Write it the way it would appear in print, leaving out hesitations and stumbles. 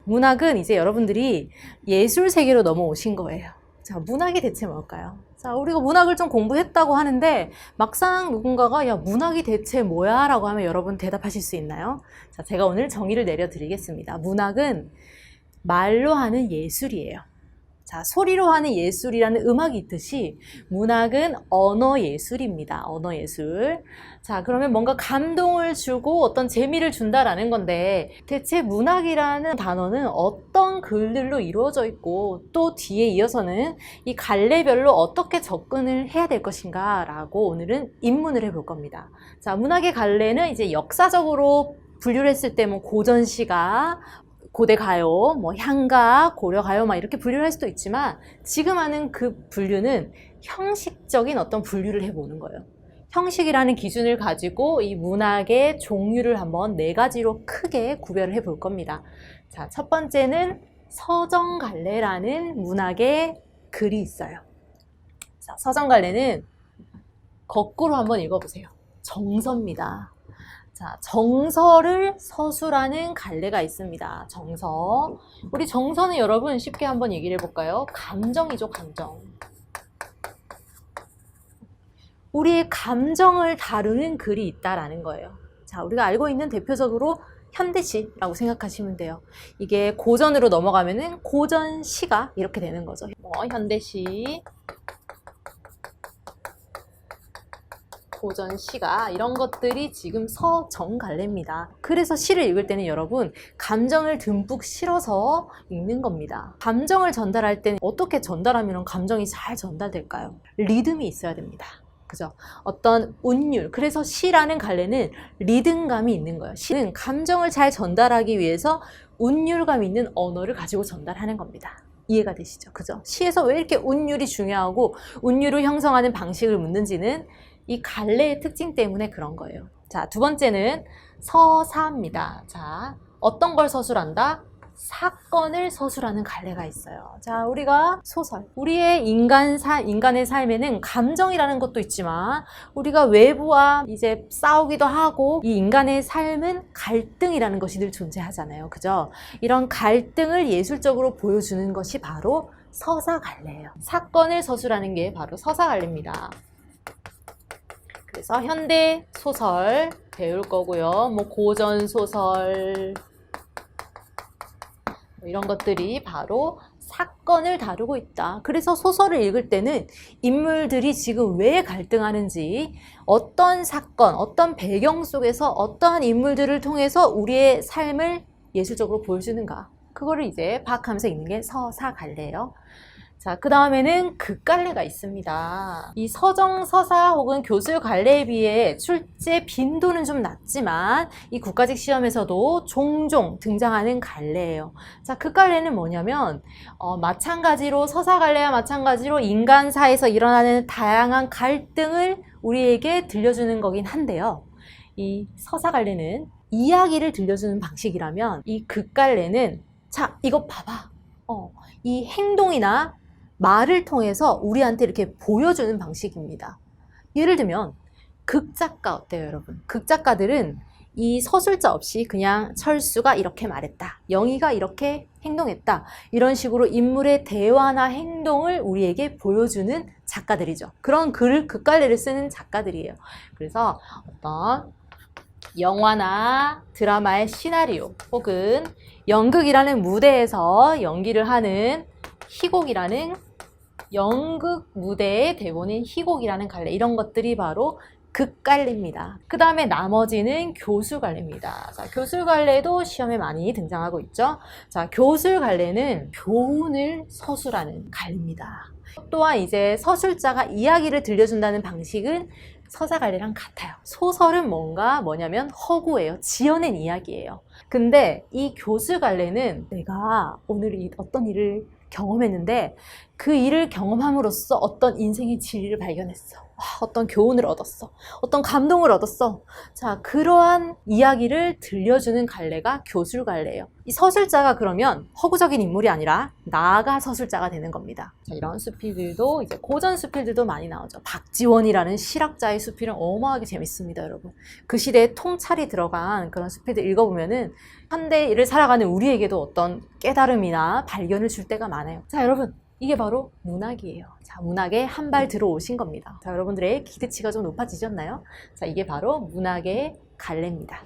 문학은 이제 여러분들이 예술 세계로 넘어오신 거예요. 자, 문학이 대체 뭘까요? 자, 우리가 문학을 좀 공부했다고 하는데 막상 누군가가 야, 문학이 대체 뭐야? 라고 하면 여러분 대답하실 수 있나요? 자, 제가 오늘 정의를 내려드리겠습니다. 문학은 말로 하는 예술이에요. 자, 소리로 하는 예술이라는 음악이 있듯이 문학은 언어 예술입니다. 언어 예술. 자, 그러면 뭔가 감동을 주고 어떤 재미를 준다라는 건데 대체 문학이라는 단어는 어떤 글들로 이루어져 있고 또 뒤에 이어서는 이 갈래별로 어떻게 접근을 해야 될 것인가 라고 오늘은 입문을 해볼 겁니다. 자, 문학의 갈래는 이제 역사적으로 분류를 했을 때 뭐 고전시가 고대 가요, 뭐 향가, 고려 가요 막 이렇게 분류를 할 수도 있지만 지금 하는 그 분류는 형식적인 어떤 분류를 해보는 거예요. 형식이라는 기준을 가지고 이 문학의 종류를 한번 4가지로 크게 구별을 해볼 겁니다. 자, 첫 번째는 서정갈래라는 문학의 글이 있어요. 자, 서정갈래는 거꾸로 한번 읽어보세요. 정서입니다. 자, 정서를 서술하는 갈래가 있습니다. 정서. 우리 정서는 여러분 쉽게 한번 얘기를 해볼까요? 감정이죠, 감정. 우리의 감정을 다루는 글이 있다라는 거예요. 자, 우리가 알고 있는 대표적으로 현대시라고 생각하시면 돼요. 이게 고전으로 넘어가면은 고전시가 이렇게 되는 거죠. 현대시. 고전시가 이런 것들이 지금 서정갈래입니다. 그래서 시를 읽을 때는 여러분 감정을 듬뿍 실어서 읽는 겁니다. 감정을 전달할 때는 어떻게 전달하면 감정이 잘 전달될까요? 리듬이 있어야 됩니다. 그죠? 어떤 운율. 그래서 시라는 갈래는 리듬감이 있는 거예요. 시는 감정을 잘 전달하기 위해서 운율감 있는 언어를 가지고 전달하는 겁니다. 이해가 되시죠? 그죠? 시에서 왜 이렇게 운율이 중요하고 운율을 형성하는 방식을 묻는지는 이 갈래의 특징 때문에 그런 거예요. 자, 두 번째는 서사입니다. 자, 어떤 걸 서술한다? 사건을 서술하는 갈래가 있어요. 자, 우리가 소설, 우리의 인간의 삶에는 감정이라는 것도 있지만 우리가 외부와 이제 싸우기도 하고 이 인간의 삶은 갈등이라는 것이 늘 존재하잖아요. 그죠? 이런 갈등을 예술적으로 보여주는 것이 바로 서사갈래예요. 사건을 서술하는 게 바로 서사갈래입니다. 그래서 현대 소설 배울 거고요. 뭐 고전 소설 이런 것들이 바로 사건을 다루고 있다. 그래서 소설을 읽을 때는 인물들이 지금 왜 갈등하는지, 어떤 사건, 어떤 배경 속에서 어떠한 인물들을 통해서 우리의 삶을 예술적으로 보여주는가, 그거를 이제 파악하면서 읽는 게 서사갈래예요. 자, 그 다음에는 극갈래가 있습니다. 이 서정, 서사 혹은 교술 갈래에 비해 출제 빈도는 좀 낮지만 이 국가직 시험에서도 종종 등장하는 갈래예요. 자, 극갈래는 뭐냐면 마찬가지로 서사 갈래와 마찬가지로 인간사에서 일어나는 다양한 갈등을 우리에게 들려주는 거긴 한데요. 이 서사 갈래는 이야기를 들려주는 방식이라면 이 극갈래는 자, 이거 봐봐. 이 행동이나 말을 통해서 우리한테 이렇게 보여주는 방식입니다. 예를 들면 극작가 어때요, 여러분? 극작가들은 이 서술자 없이 그냥 철수가 이렇게 말했다, 영희가 이렇게 행동했다, 이런 식으로 인물의 대화나 행동을 우리에게 보여주는 작가들이죠. 그런 극갈래를 쓰는 작가들이에요. 그래서 어떤 영화나 드라마의 시나리오 혹은 연극이라는 무대에서 연기를 하는 희곡이라는 연극 무대의 대본인 희곡이라는 갈래, 이런 것들이 바로 극갈래입니다. 그 다음에 나머지는 교술갈래입니다. 자, 교술갈래도 시험에 많이 등장하고 있죠. 자, 교술갈래는 교훈을 서술하는 갈래입니다. 또한 이제 서술자가 이야기를 들려준다는 방식은 서사갈래랑 같아요. 소설은 뭐냐면 허구예요. 지어낸 이야기예요. 근데 이 교술갈래는 내가 오늘 어떤 일을 경험했는데 그 일을 경험함으로써 어떤 인생의 진리를 발견했어. 어떤 교훈을 얻었어. 어떤 감동을 얻었어. 자, 그러한 이야기를 들려주는 갈래가 교술갈래예요. 이 서술자가 그러면 허구적인 인물이 아니라 나가 서술자가 되는 겁니다. 자, 이런 수필들도 이제 고전 수필들도 많이 나오죠. 박지원이라는 실학자의 수필은 어마어마하게 재밌습니다, 여러분. 그 시대에 통찰이 들어간 그런 수필들 읽어보면은 것은 현대를 살아가는 우리에게도 어떤 깨달음이나 발견을 줄 때가 많아요. 자, 여러분, 이게 바로 문학이에요. 자, 문학에 한 발 들어오신 겁니다. 자, 여러분들의 기대치가 좀 높아지셨나요? 자, 이게 바로 문학의 갈래입니다.